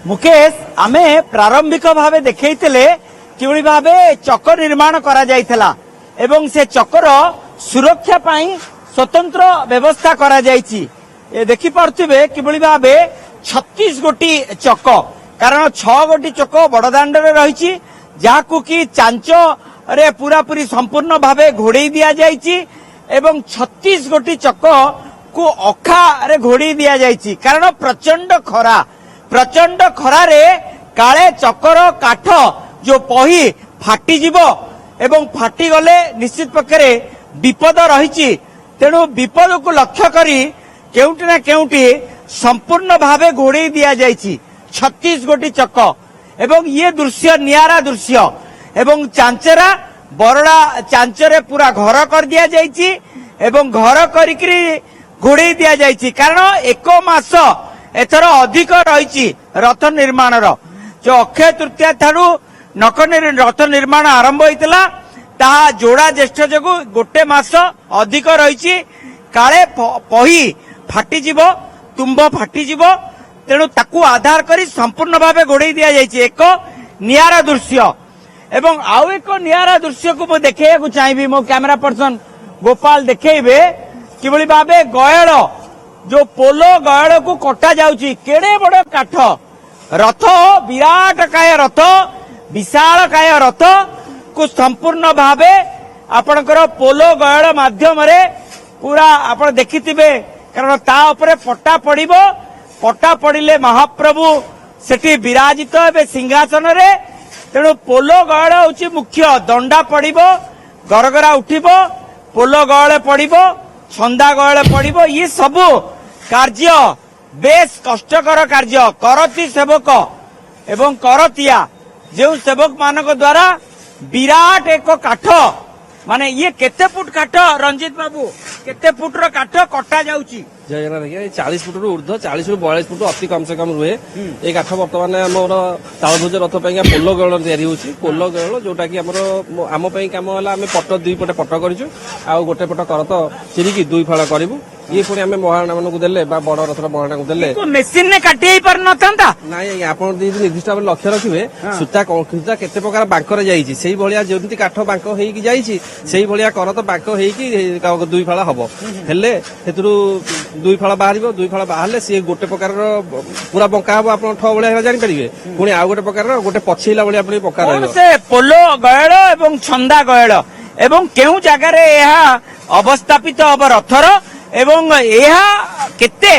मुकेश आमे प्रारंभिक भावे देखैतिले किभଳି भावे चक निर्माण करा जायथिला एवं से चकर सुरक्षा पाई स्वतंत्र व्यवस्था करा जायछि। ए देखि पारथिबे किभଳି भावे 36 गोटी चक कारण 6 गोटी चक बड़दाण्ड रे रहिछि जाकु कि चांच रे पूरा पूरी संपूर्ण भावे घोड़े दिया जायछि एवं 36 गोटी चक को अखा रे घोड़ी दिया जायछि कारण प्रचंड खरा रे काले चकर काठ जो पही फाटी जीवो एवं फाटी गले निश्चित पक्षरे विपद रहिछि तेणु विपद को लक्ष्य करी केउटी ना केउटी संपूर्ण भावे घोड़े दिया जायछि 36 गोटी चक एवं ये दृश्य नियारा दृश्य एवं चांचरा बरड़ा चांचरे पूरा घर कर दिया जायछि एवं घर करिकरी घोड़े दिया जायछि कारण एक मास एथर अधिक रही रथ निर्माण जो अक्षय तृतीया ठारू रथ निर्माण आरंभ होता ताहा जोड़ा ज्येष्ठ जगु गोटे मास अधिक रही काले पही फाटीजीव तुम्ब फाटीजीव तेणु ताकू आधार करी संपूर्ण भावे घोड़े दिया जायछि एक नियारा दृश्य एवं आउ एक नियारा दृश्य को देखा चाहिए मो कैमरा पर्सन गोपाल देखेबे किभଳି भावे गयल जो पोलो गयल को कटा जाउची केड़े बड़ काठ रथ विराट काय रथ विशाल काय रथ को संपूर्ण भावे आपणकर पोलो गयल माध्यम रे पूरा आपण देखिथिबे कारण ता ऊपर पट्टा पड़िबो पट्टा पड़िले महाप्रभु सेठी विराजित हेबे सिंहासन रे तेणु पोलो गयल होची मुख्य दंडा पड़िबो गरगरा उठिबो पोलो गयल पड़िबो छंदा गयल पड़िबो ये सबु कार्य बेस कष्टकर कार्य करती सेवक एवं करतिया जो सेवक मानक द्वारा विराट एक काठ माने ये केते फुट काठ रंजित बाबू केते फुट रो काठ कटा जाउची जय जगन्नाथ देखिए 40 फुट ऊर्ध्व 40 ରୁ 42 फुट अति कम से कम रुहे ए काठ वर्तमान हमर तालध्वज रथ पई पोलो गळ तयारी होची पोलो गळ जोटा कि हमर आम पई काम होला हमें पट दुई पटे पट करिछु आ गोटे पट करत चिरिकी दुई फाळ करिवु ये पुणी आम महाराणा मानक देले बा बड़ रथर महाराणा को देले मेसिन ने काटी पर नथंता नाई आपण निर्दिष्ट भाव लक्ष्य रखिबे सूता केते प्रकार बांकर जाईची सेही भलिया जेमति काठ बांक हेकी जाईची सेही भलिया करत बांक हेकी दुई फाळ हबो हेले हेतुरु दुई फाळ बाहरिबो दुई फाळ बाहरले से गोटे प्रकार पूरा बंका हबो आपण ठ भलिया जानि परिबे पुणी आ गोटे प्रकार गोटे पछिला भलिया आपण पक्का रहबो से पोलो गयल एवं छंदा गयल एवं केउ जगह रे यहा अवस्थापित अब रथर एवं यहा केते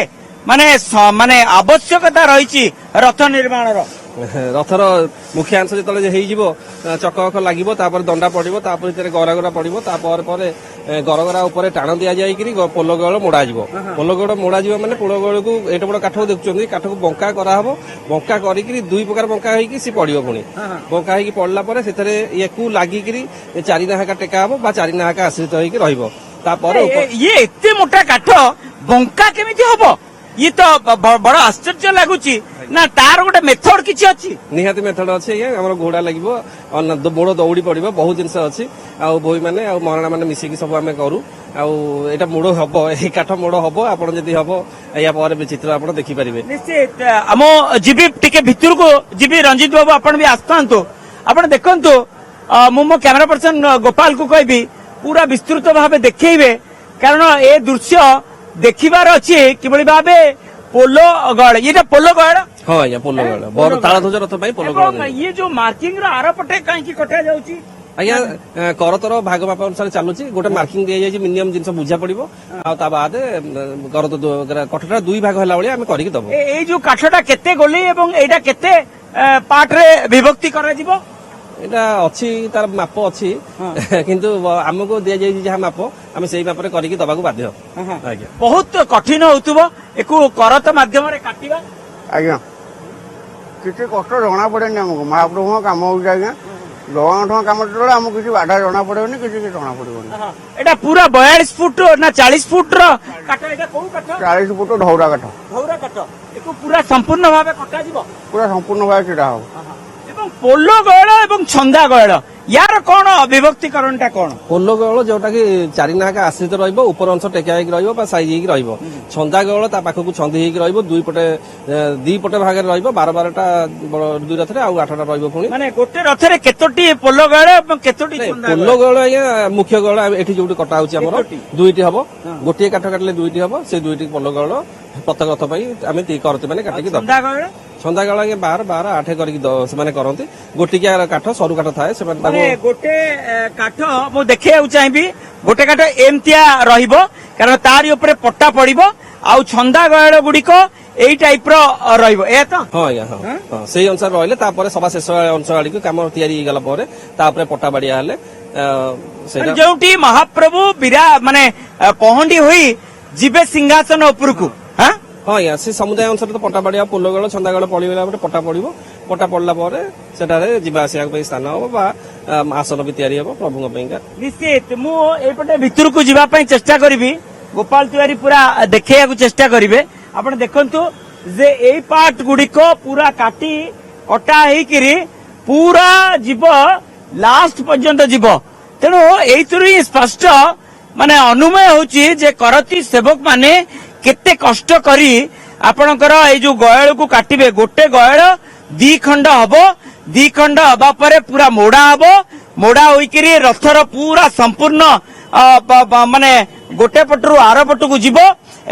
माने माने आवश्यकता रही रथ निर्माण रथर मुख्य अंश जो हो चक अख लगे दंडा पड़ो गरागरा पड़ो गरगरा उपर टाण दि जा पोल गल मोड़ा पोल गल मोड़ा माने पोल गल को एट बड़ काठ देखुं काठ को बंका कराहब बंका करी दुई प्रकार बंका होगी पड़ो पुणी बंका हो पड़ला से लगिकी चारि नाहाका टेका हम चारि नाहाका आश्रित होपर ये एते मोटा काठ बंका केमिति हबो ये तो बड़ आश्चर्य लगुच ना तार गोटे मेथड किछि अछि निहाती मेथड अछि हमर घोड़ा लागिवो मोड़ दौड़ी पड़िबो बहुत जिनस अछि आ बोई माने आ महाराणा माने मिसिकी सब आमे करू आ एटा मोड़ हबो ए काठ मोड़ हबो आपण जदी हबो या पर विचित्र आपण देखि परिबे निश्चित हम जीबी टिके भितर को जीबी रंजित बाबू आपण भी आस्तांतो आपण देखंतो मो कैमरा पर्सन गोपाल को कहबी पूरा विस्तृत भावे देखैबे कारण ए दृश्य देखिबार अछि किबळी भावे पोलो गळ ये पोलो गळ हां या पोलो गळ बर ताळध्वज रथ पई पोलो गळ ये जो मार्किंग रो आर पटे काई की कटा जाउची आज्ञा करतर भाग माप अनुसार चलुची गोटे मार्किंग दिया जाय मिनिमम जिंस बुझा पड़िबो आ ता बाद कठटा दुई भाग होला बळी हम करिक दबो ए जो काठटा केते गोली एवं एटा केते पार्ट रे विभक्ति करा जिवो एटा अछि तार माप अछि किंतु हमको दिया जाय जहा माप हम सेही माप रे करिक दबाकू बाध्य आज्ञा बहुत कठिन होतबो एको करत माध्यम रे काटिबा आज्ञा किछि कष्ट जणा पड़ेनी हमको महाप्रभु काम हो आज्ञा जगन्नाथ काम हमको किसी बाधा जना पड़ेनी किसी जना पड़ेनी एटा पूरा 42 फुट ना 40 फुट रो काट एटा कोन काट 40 फुट धौरा काट एको पूरा संपूर्ण भाबे कटा जिवो पूरा संपूर्ण भाबे किडा हो एवं पोलो गयल एवं छंदा गयल यार कौन विभक्तिकरण टा कौन ପୋଲ ଗହଳ ଯୋଉଟା କି ଚାରି ନାହାକା ଆଶ୍ରିତ ରହିବ, ଉପର ଅଂଶ ଟେକା ହେଇକି ରହିବ ବା ସାଇଜ ହେଇକି ରହିବ। ଛନ୍ଦା ଗହଳ ତା ପାଖକୁ ଛନ୍ଦି ହେଇକି ରହିବ, ଦି ପଟେ ଭାଗରେ ରହିବ, 12ଟା ଦୁଇ ରଥରେ ଆଉ 8ଟା ରହିବ। ପୁଣି माने गोटे रथरे केतोटी पोल गहळ एवं केतोटी छंदा ପୋଲ ଗହଳ ଆଜ୍ଞା ମୁଖ୍ୟ ଗହଳ ଏଠି ଯୋଉଠି କଟା ହଉଛି ଆମର ଦୁଇଟି ହବ, ଗୋଟିଏ କାଠ କାଟିଲେ ଦୁଇଟି ହବ, ସେ ଦୁଇଟି ପୋଲ ଗହଳ ପ୍ରତ୍ୟେକ ରଥ ପାଇଁ ଆମେ କରନ୍ତି ମାନେ କାଟିକି ଦବା। छंदा गहळ ଛନ୍ଦା ଗହଳ ଆଜ୍ଞା 12 8 କରିକି ସେମାନେ କରନ୍ତି। ଗୋଟିକିଆ କାଠ ସରୁ କାଠ ଥାଏ, ସେମାନେ ତାକୁ माने गोटे काठ मु देखिବାକୁ ଚାହିଁବି गोटे काठ एमतिया रहिबो कारण तारि ऊपर पट्टा पड़िबो आउ छंदा गहळ गुडिक एई टाइप रो रहिबो ए तो ହଁ ଆଜ୍ଞା ହଁ ହଁ ସେଇ ଅନୁସାରେ ରହିଲେ ତାପରେ ସବା ଶେଷ ଅଂଶ ଆଡିକୁ କାମ ତିଆରି ହେଇଗଲା ପରେ ତାପରେ ପଟା ବାଡିଆ ହେଲେ ସେଇଟା जोटी महाप्रभु बिरा माने पहंडी होई जिबे सिंहासन उपरकू हां ହଁ ଆଜ୍ଞା ସେ ସମୁଦାୟ ଅନୁସାରେ ତ ପଟା ବାଡିଆ ପୋଲ ଗଳ ଛନ୍ଦା ଗଳ ପଡିଗଲା ପରେ ପଟା ପଡିବ। ପଟା ପଡିଲା ପରେ ସେଠାରେ ଯିବା ଆସିବା ପାଇଁ ସ୍ଥାନ ହବ ବା ଆସନ ବି ତିଆରି ହବ ପ୍ରଭୁଙ୍କ ପାଇଁକା। निश्चित मु एपटे भितरकू जिबा पई चेष्टा करबी गोपाल तिवारी पूरा देखैयाकू चेष्टा करिवे आपण देखंतु जे एई पार्ट गुडिक पूरा काटी कटा हेकिरी पूरा जीव लास्ट पर्यंत जीव तेणु एइतरु ही स्पष्ट माने अनुमय होची जे करती सेवक माने केते कष्ट करी आपणकर एई जो गयळ को काटिबे गोटे गयळ दी खंड हबो दी खंड हबा परे पूरा मोड़ा हबो मोड़ा होइकरी रथर पूरा संपूर्ण माने गोटे पटरू आर पटकू जीव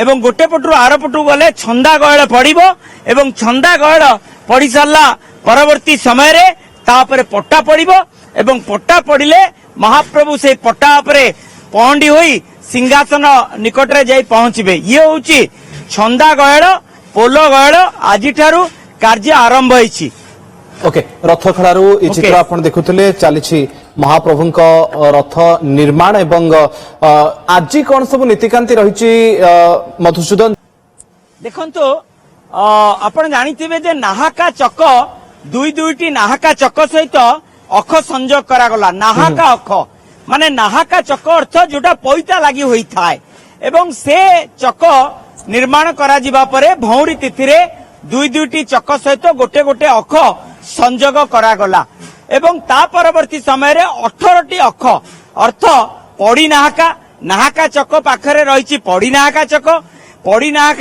एवं गोटे पटरू आर पटू गले छंदा गयळ पड़िबो एवं छंदा गयळ पड़ी सारला परवर्ती समय रे तापरे पट्टा पड़िबो एवं पट्टा पड़िले महाप्रभु से पट्टा उपरे पहंडी होई सिंहासन निकट रे जाई पहुंचबे। ये होची छंदा गयळ पोल गयळ आजि ठारू कार्य आरंभ होईची। ओके रथ खड़ारू ये चित्र आपण देखुथिले चलीछि महाप्रभुंक रथ निर्माण एवं आज कौन सब नीतिकांति रहिछि मधुसूदन देखंतु आपण जानिथिबे जे नाहाका चक दुईटी नाहाका चक सहित अख संजोग करागला नाहाका अख माने नाहाका चक अर्थ जोटा पैता लागि होई थाए एवं से चक निर्माण करा जिबा परे भौरी तिथि रे दुईटी चक सहित गोटे गोटे अख संजोग करागला एवं ता परवर्ती समय रे 18टी अख अर्थ पड़ी नाहाका नाहाका चक पाखरे रहिछि पड़ी नाहाका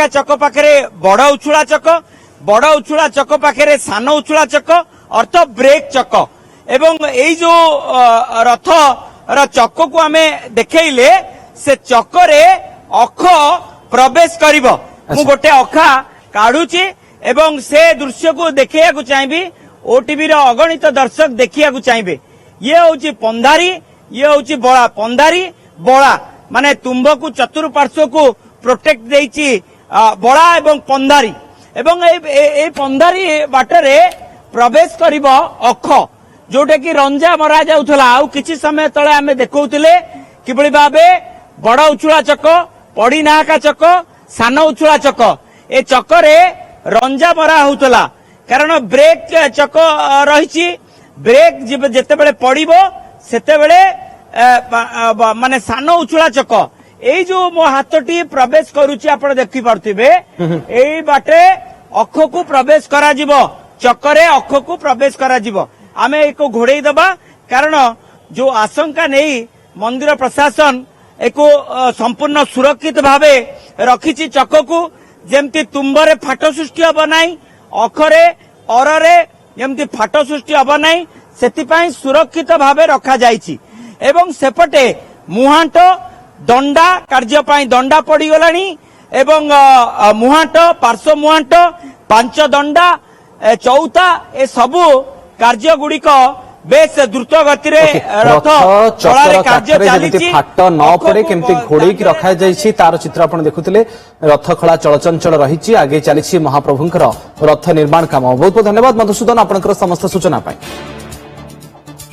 चक पाखरे बड़ उछुळा चक पाखरे सान उछुळा चक अर्थ ब्रेक चक एवं एई जो रथ र चक को आमे देखैले से चकरे अख प्रवेश करिवो मु गोटे अखा काढुची एवं से दृश्य को देखैया को चाहबी ओटीवी रो अगणित दर्शक देखिया को चाहबे। ये होची पंधारी ये होची बळा पंधारी बळा माने तुम्ब को चतुर्पार्श्व को प्रोटेक्ट देइची बळा एवं पंधारी एवं ए पंधारी बाटरे प्रवेश करिवो अख जोटा कि रंजा मरा जाउथला आउ किछि समय तळे आमे देखौथिले किबळी भाबे बड़ उछुळा चक पड़ी नाहाका चक सान उछुळा चक ए चकरे रंजा मरा होउथला कारण ब्रेक चक रहिछि ब्रेक जेते बेले पड़िबो सेते बेले माने सान उछुळा चक एई जो मो हाथटी प्रवेश करूची आपण देखि पारथिबे एई बाटे अख को प्रवेश करा जिवो चकरे अख को प्रवेश करा जिवो आमे एको घोड़ेई दबा कारण जो आशंका नहीं मंदिर प्रशासन एको संपूर्ण सुरक्षित भावे रखिछि चक को जेमती तुम्बरे फाट सृष्टि हब नाही अखरे अररे जेमती फाट सृष्टि हब नाही सेतिपाई सुरक्षित भावे रखा जाइछि एवं सेपटे मुहांट दंडा कार्य पाई दंडा पड़ी गलानी एवं मुहांट पार्श्व मुहांट 5 दंडा चौथा ए सबु कार्य गुड़िक बेस द्रुत गति रथ चलारे कार्य चली फाट न पड़े केमती घोड़े की रखा जाइछि तार चित्र आपण देखुथिले रथ खड़ा चलचंचल रहिछि आगे चली महाप्रभुंकर रथ निर्माण काम बहुत बहुत धन्यवाद मधुसूदन आपनकर समस्त सूचना पाई।